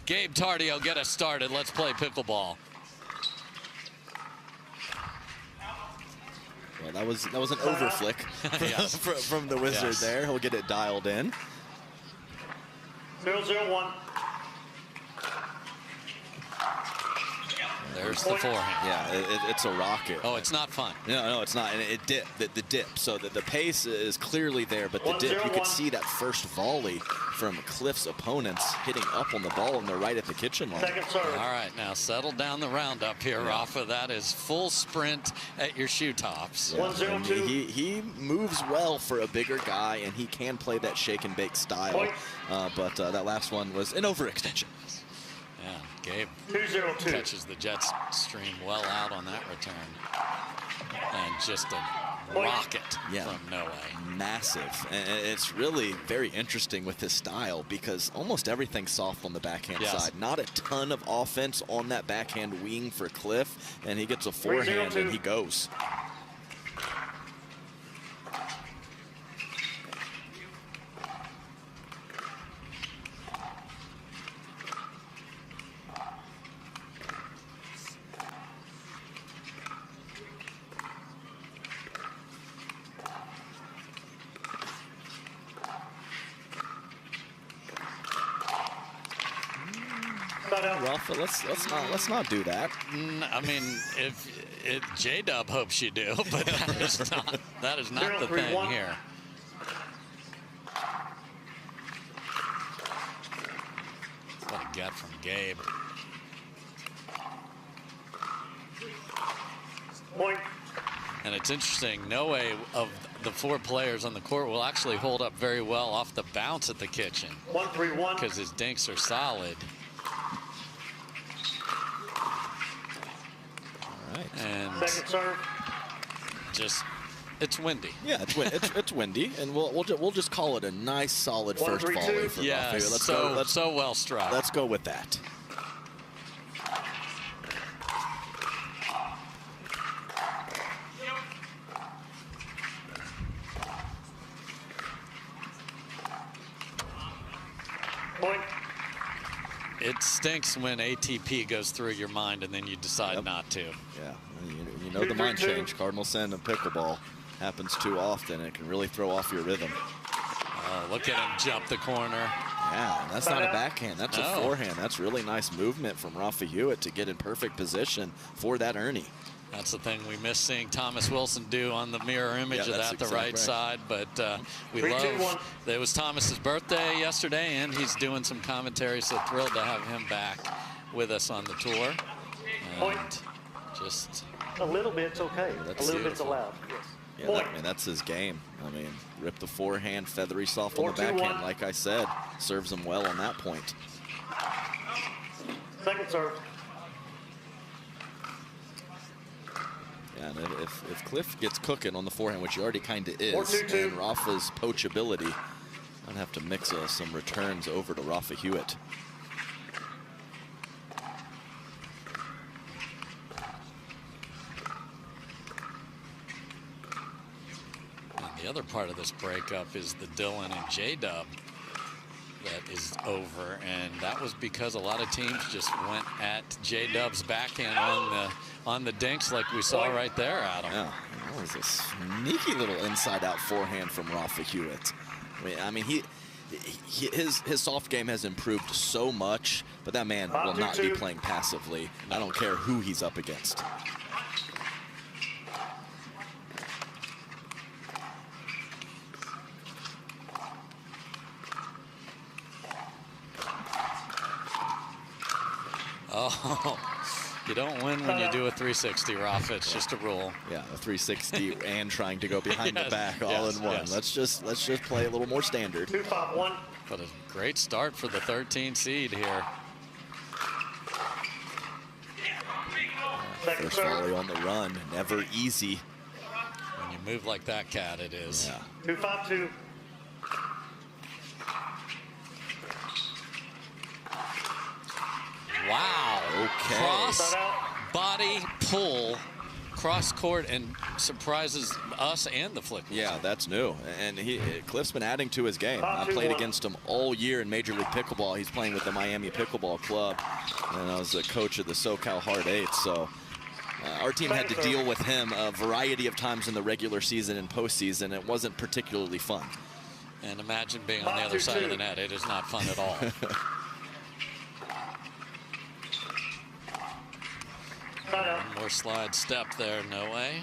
Gabe Tardio, get us started. Let's play pickleball. Well, that was an over flick from the wizard there. He'll get it dialed in. 0-0-1. There's the forehand. Yeah, it's a rocket. Oh, it's not fun. No, it's not. And it dipped, the dip. So the pace is clearly there, but the dip, you could see that first volley from Khlif's opponents hitting up on the ball, and they're right at the kitchen line. Second serve. All right, now settle down the roundup here, Rafa. That is full sprint at your shoe tops. Yeah, 1-0-2. he moves well for a bigger guy, and he can play that shake and bake style. But that last one was an overextension. Yeah, Gabe 2-0-2. catches the jet stream well out on that return. And just a rocket from Noe. Massive. And it's really very interesting with his style because almost everything's soft on the backhand side. Not a ton of offense on that backhand wing for Khlif, and he gets a forehand and he goes. Rafa, let's not do that. I mean, if J-Dub hopes you do, but that is not the thing here. What a get from Gabe. Point. And it's interesting, Noe of the 4 players on the court will actually hold up very well off the bounce at the kitchen. 1-3-1. Because his dinks are solid. And second serve. It's windy. Yeah, it's windy, and we'll just call it a nice solid first volley for Rafa. So well struck. Let's go with that. Point. It stinks when ATP goes through your mind and then you decide not to. Yeah, you know the mind change. Cardinal Sin and pickleball happens too often. It can really throw off your rhythm. Oh, look at him jump the corner. Yeah, that's not a backhand. That's a forehand. That's really nice movement from Rafa Hewett to get in perfect position for that Ernie. That's the thing we miss seeing Thomas Wilson do on the mirror image of that, the right side. But we love, it was Thomas's birthday yesterday, and he's doing some commentary, so thrilled to have him back with us on the tour. And just a little bit's okay. A little bit's allowed. Yes. Yeah, that's his game. I mean, rip the forehand, feathery soft on the backhand, like I said. Serves him well on that point. Second serve. Yeah, and if Khlif gets cooking on the forehand, which he already kind of is, and Rafa's poachability, I'd have to mix some returns over to Rafa Hewett. And the other part of this breakup is the Dylan and J-Dub that is over, and that was because a lot of teams just went at J-Dub's backhand on the dinks like we saw right there, Adam. Yeah, that was a sneaky little inside-out forehand from Rafa Hewett. I mean, his soft game has improved so much, but that man will not be playing passively. I don't care who he's up against. Oh, you don't win when you do a 360, Rafa. It's just a rule. Yeah, a 360 and trying to go behind the back all in one. Let's just play a little more standard. 2-5-1. But a great start for the 13 seed here. First volley on the run, never easy. When you move like that, Cat, it is. Yeah. 2-5-2. Wow. Okay. Cross body pull cross court and surprises us and the flick. Yeah, that's new. And Khlif's been adding to his game. I played against him all year in Major League Pickleball. He's playing with the Miami Pickleball Club, and I was the coach of the SoCal Hard Eights. So our team had to deal with him a variety of times in the regular season and postseason. It wasn't particularly fun. And imagine being on the other side of the net. It is not fun at all. One more slide step there, no way.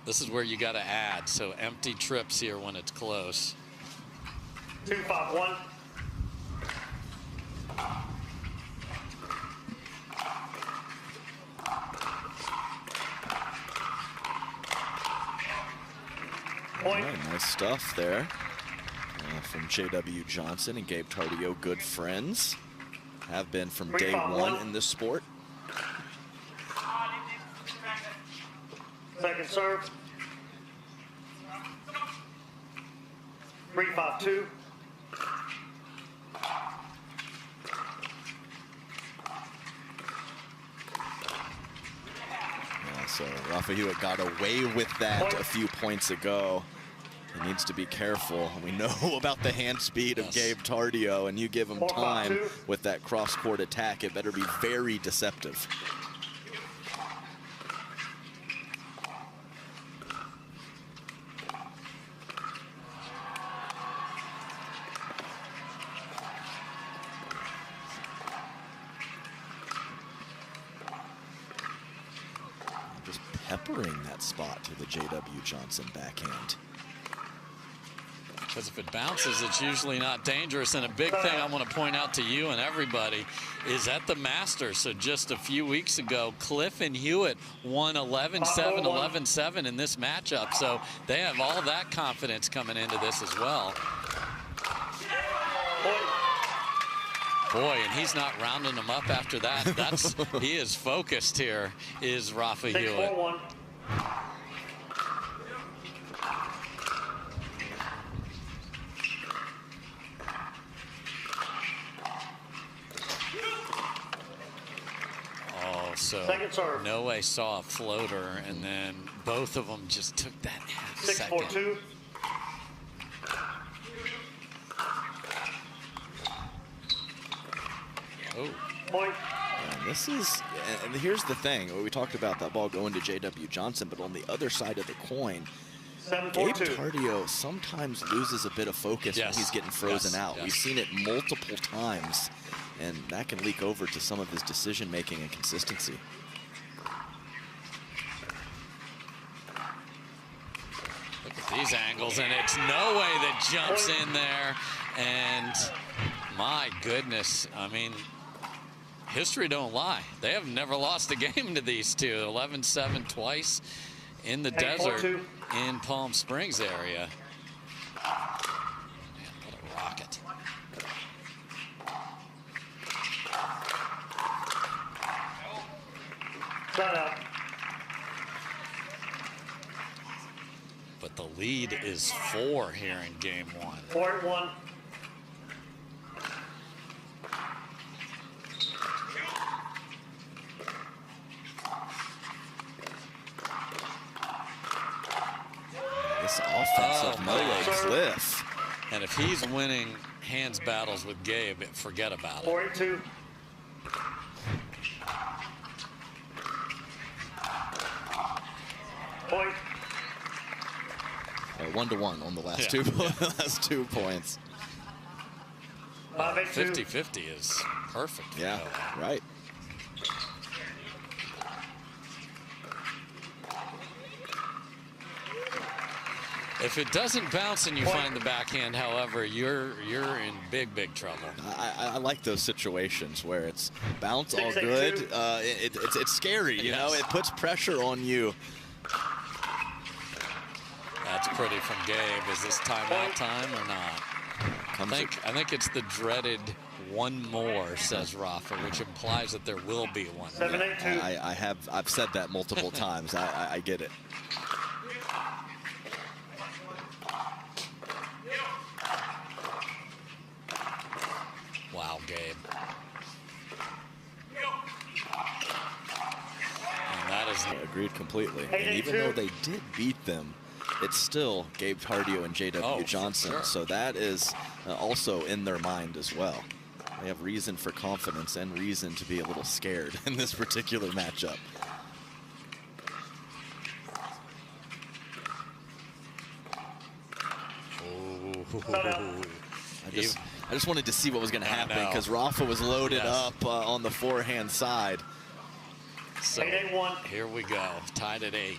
This is where you got to add, so empty trips here when it's close. 2-5-1. Point. Right, nice stuff there from J.W. Johnson and Gabe Tardio, good friends. Have been from day one in this sport. Second serve. 3-5-2. So Rafa Hewett got away with that a few points ago. He needs to be careful. We know about the hand speed of Gabe Tardio, and you give him time with that cross-court attack, it better be very deceptive. Peppering that spot to the J.W. Johnson backhand. Because if it bounces, it's usually not dangerous. And a big thing I want to point out to you and everybody is at the Masters. So just a few weeks ago, Khlif and Hewett won 11-7, 11-7 in this matchup. So they have all that confidence coming into this as well. Boy, and he's not rounding them up after that. He is focused here, is Rafa Hewett. 6-4-1. Oh, so no way saw a floater, and then both of them just took that half second. 6-4-2. Oh. Point. And this is, and here's the thing. We talked about that ball going to J.W. Johnson, but on the other side of the coin, Gabe Tardio sometimes loses a bit of focus when he's getting frozen out. We've seen it multiple times, and that can leak over to some of his decision-making and consistency. Look at these angles, and it's no way that jumps in there. And my goodness, I mean, history don't lie. They have never lost a game to these two. 11-7 twice in the desert in Palm Springs area. Man, what a rocket. But the lead is 4 here in game 1. 4-1. This offensive melee Khlif. And if he's winning hands battles with Gabe, forget about it. 4-2. Point. 1-1 on the last last 2 points. 50-50 is perfect. Yeah, right. If it doesn't bounce and you find the backhand, however, you're in big trouble. I like those situations where it's bounce all good. It's scary, you know. It puts pressure on you. That's pretty from Gabe. Is this timeout time or not? I think it's the dreaded one more, says Rafa, which implies that there will be one. 7-8-2. I've said that multiple times. I get it. Wow, Gabe. And that is Agreed completely. And even though they did beat them, it's still Gabe Tardio and J.W. Johnson. Sure. So that is also in their mind as well. They have reason for confidence and reason to be a little scared in this particular matchup. I just wanted to see what was going to happen because Rafa was loaded up on the forehand side. So 8-8-1. Here we go, tied at 8.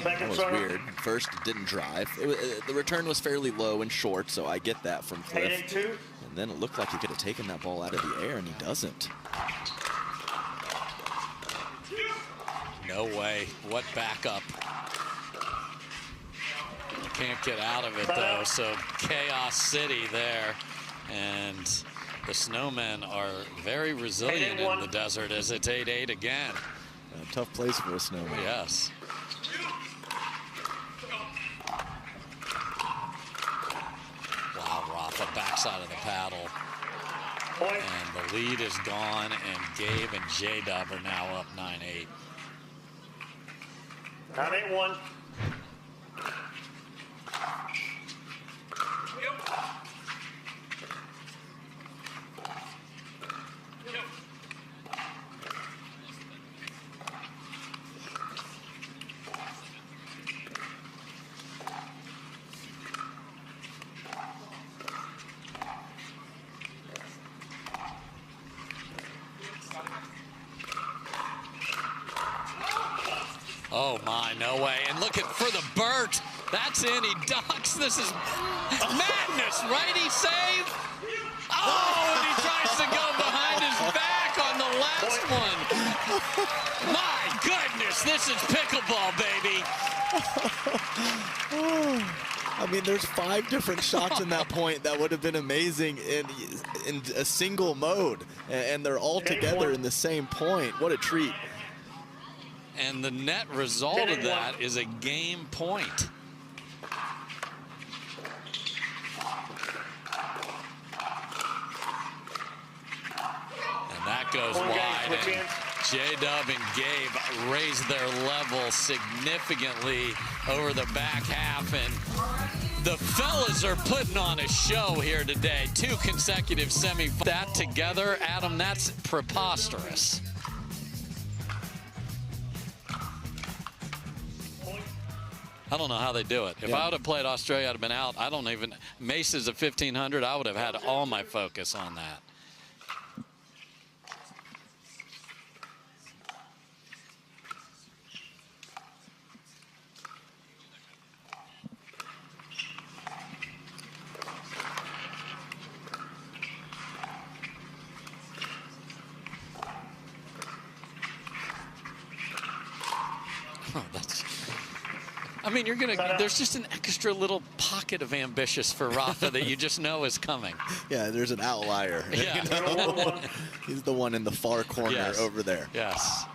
That was weird. First, it didn't drive. The return was fairly low and short, so I get that from Khlif. 8-8-2. And then it looked like he could have taken that ball out of the air, and he doesn't. No way. What backup? Can't get out of it, though. So Chaos City there. And the Snowmen are very resilient in the desert as it's 8-8 again. A tough place for a Snowman. Yes. Wow, Rafa backside of the paddle. And the lead is gone, and Gabe and J-Dub are now up 9-8. 9-8-1. Oh my, no way. And look at for the Burt. That's in, he ducks. This is madness. Righty save. Oh, and he tries to go behind his back on the last one. My goodness, this is pickleball, baby. I mean, there's 5 different shots in that point that would have been amazing in a single mode. And they're all together in the same point. What a treat. And the net result of that is a game point. And that goes wide. And J-Dub and Gabe raise their level significantly over the back half. And the fellas are putting on a show here today. 2 consecutive semifinals. That together, Adam, that's preposterous. I don't know how they do it. If I would have played Australia, I'd have been out. I don't even, Mace's a 1500, I would have had all my focus on that. Oh, that's, I mean, you're going to, there's just an extra little pocket of ambitious for Rafa that you just know is coming. Yeah, there's an outlier. Yeah. You know? He's the one in the far corner over there. Yes.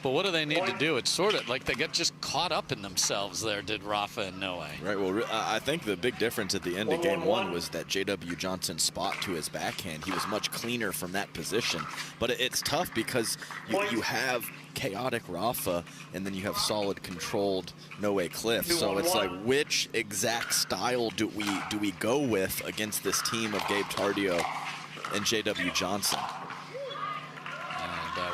But what do they need to do? It's sort of like they get just caught up in themselves there, did Rafa and Noe. Right, well, I think the big difference at the end of game 1 was that J.W. Johnson's spot to his backhand. He was much cleaner from that position. But it's tough because you have chaotic Rafa, and then you have solid, controlled Noe Khlif. So it's like, which exact style do we go with against this team of Gabe Tardio and J.W. Johnson?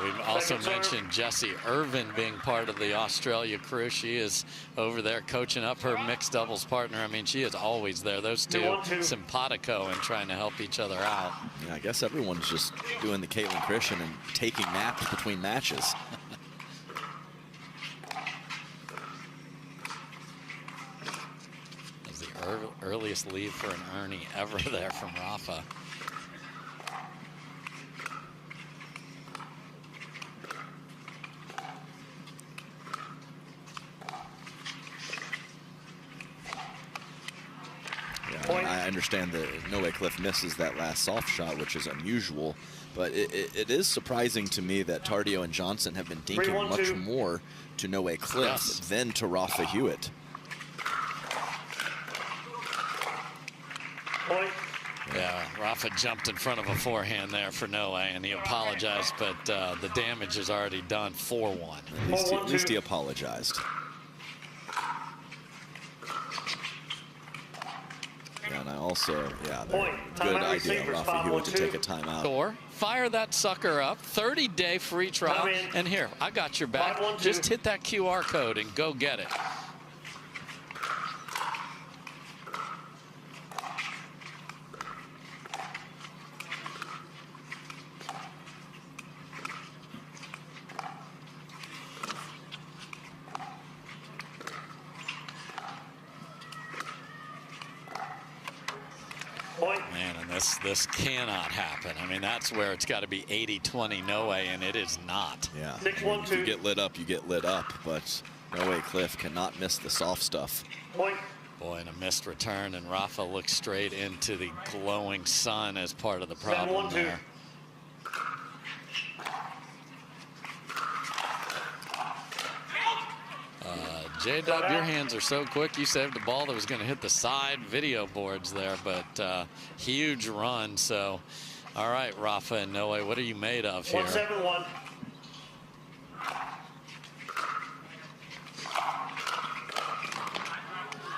We've also mentioned Jessie Irvin being part of the Australia crew. She is over there coaching up her mixed doubles partner. I mean, she is always there. Those two simpatico and trying to help each other out. Yeah, I guess everyone's just doing the Caitlin Christian and taking naps between matches. That was the earliest lead for an Ernie ever there from Rafa. I understand that Noe Khlif misses that last soft shot, which is unusual, but it is surprising to me that Tardio and Johnson have been dinking much more to Noe Khlif than to Rafa Hewett. Rafa jumped in front of a forehand there for Noe, and he apologized, but the damage is already done. 4-1. At least he apologized. And I also, good idea, Rafa Hewett, to take a timeout. Or fire that sucker up. 30-day free trial. And here, I got your back. Just hit that QR code and go get it. Man, and this cannot happen. I mean, that's where it's got to be 80-20 Noe, and it is not. Yeah, if you get lit up, you get lit up, but Noe Khlif cannot miss the soft stuff. Boy, and a missed return, and Rafa looks straight into the glowing sun as part of the problem there. J-Dub, your hands are so quick. You saved the ball that was going to hit the side video boards there, but huge run. So, all right, Rafa and Noe, what are you made of here? 1-7-1.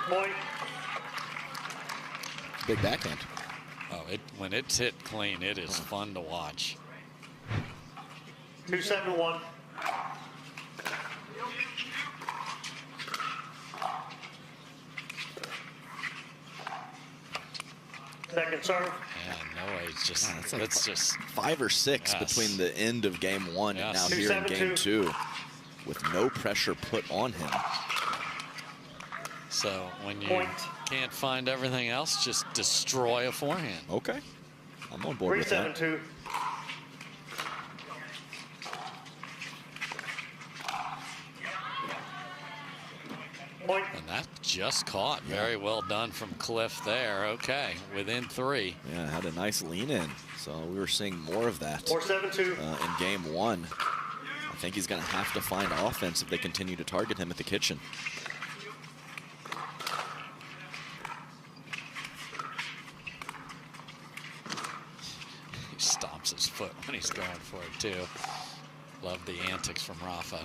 Point. Big backhand. Oh, when it's hit clean, it is fun to watch. 2-7-1. Second serve. Yeah, Noe's just, it's just 5 or 6 between the end of game 1 and now here in game 2, with no pressure put on him. So when you can't find everything else, just destroy a forehand. Okay, I'm on board with that. 3-7-2. And that just caught. Very well done from Khlif there. Okay, within 3. Yeah, had a nice lean in. So we were seeing more of that 4-7-2. in game 1. I think he's going to have to find offense if they continue to target him at the kitchen. He stomps his foot when he's going for it, too. Love the antics from Rafa.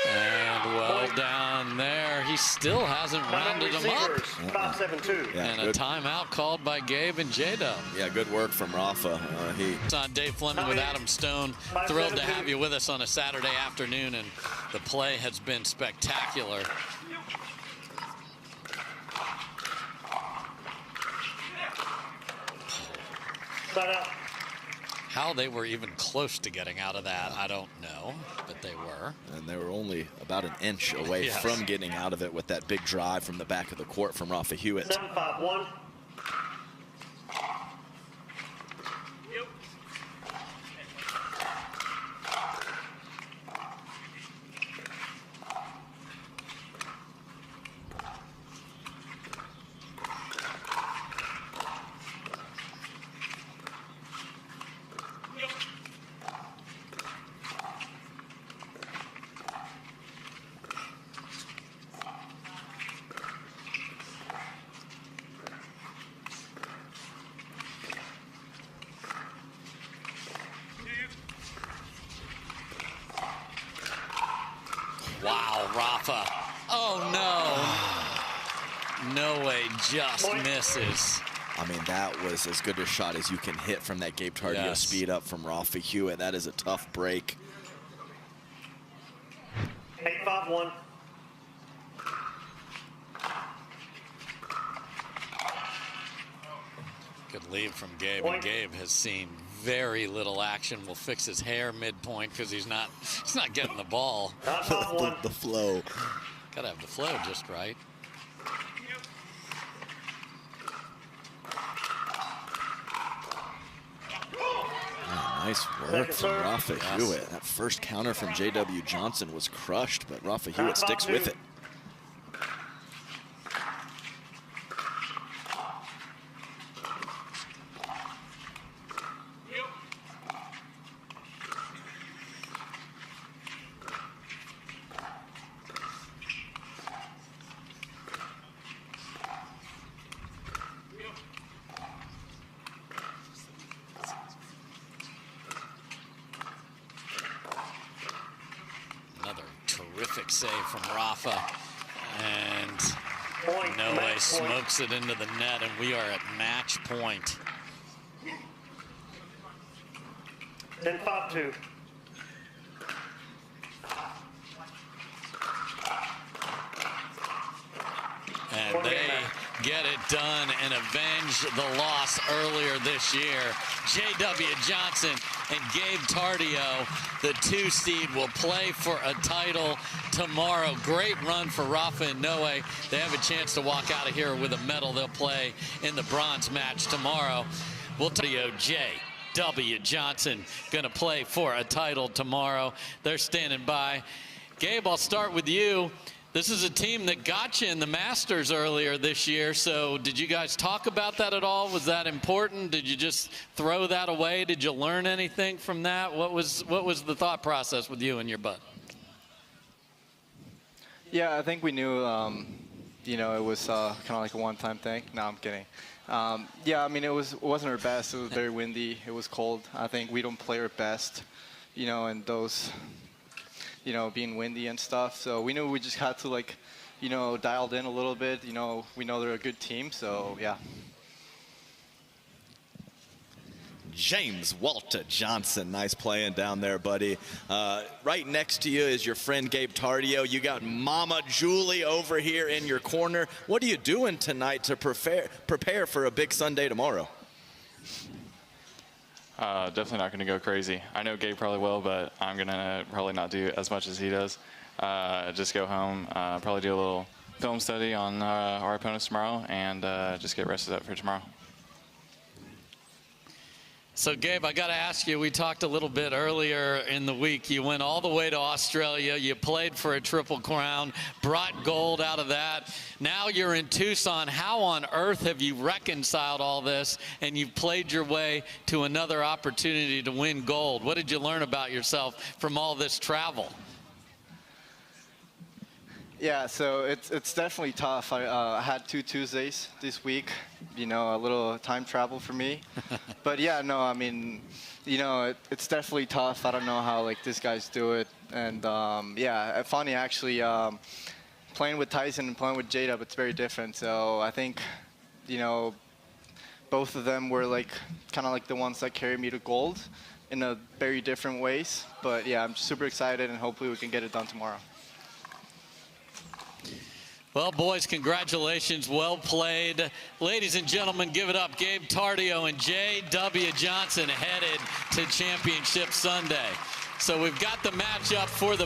And well down there. He still hasn't rounded him up. 5-7-2. And a timeout called by Gabe and J-Dub. Yeah, good work from Rafa. It's on Dave Fleming with Adam Stone. Thrilled to have you with us on a Saturday afternoon, and the play has been spectacular. How they were even close to getting out of that, I don't know, but they were. And they were only about an inch away from getting out of it with that big drive from the back of the court from Rafa Hewett. 7-5-1. Wow, Rafa. Oh, no. Noe just misses. I mean, that was as good a shot as you can hit from that Gabe Tardio speed up from Rafa Hewett. That is a tough break. 8-5-1. Good lead from Gabe, and Gabe has seen very little action. Will fix his hair midpoint because he's not getting the ball. the flow. Gotta have the flow just right. Nice work from Rafa Hewett. That first counter from J.W. Johnson was crushed, but Rafa Hewett sticks with it. Terrific save from Rafa. And Point, Noe match smokes it into the net, and we are at match point. 10-5-2. And they get it done and avenge the loss earlier this year. J.W. Johnson and Gabe Tardio, the 2 seed, will play for a title tomorrow. Great run for Rafa and Noe. They have a chance to walk out of here with a medal. They'll play in the bronze match tomorrow. We'll tell you, J.W. Johnson going to play for a title tomorrow. They're standing by. Gabe, I'll start with you. This is a team that got you in the Masters earlier this year, so did you guys talk about that at all? Was that important? Did you just throw that away? Did you learn anything from that? What was the thought process with you and your bud? Yeah, I think we knew, you know, it was kind of like a one-time thing. No, I'm kidding. Yeah, I mean, it wasn't our best. It was very windy. It was cold. I think we don't play our best, you know, in those, you know, being windy and stuff. So we knew we just had to, like, you know, dialed in a little bit. You know, we know they're a good team, so yeah. James Walter Johnson, nice playing down there, buddy. Right next to you is your friend Gabe Tardio. You got Mama Julie over here in your corner. What are you doing tonight to prepare for a big Sunday tomorrow? Definitely not going to go crazy. I know Gabe probably will, but I'm going to probably not do as much as he does. Just go home, probably do a little film study on our opponents tomorrow, and just get rested up for tomorrow. So, Gabe, I got to ask you, we talked a little bit earlier in the week. You went all the way to Australia. You played for a Triple Crown, brought gold out of that. Now you're in Tucson. How on earth have you reconciled all this and you've played your way to another opportunity to win gold? What did you learn about yourself from all this travel? Yeah, so it's definitely tough. I had 2 Tuesdays this week, you know, a little time travel for me. But yeah, no, I mean, you know, it's definitely tough. I don't know how, like, these guys do it. And yeah, funny actually, playing with Tyson and playing with J-Dub, it's very different. So I think, you know, both of them were like kind of like the ones that carried me to gold in a very different ways. But yeah, I'm super excited, and hopefully we can get it done tomorrow. Well, boys, congratulations. Well played. Ladies and gentlemen, give it up. Gabe Tardio and J.W. Johnson headed to Championship Sunday. So we've got the matchup for the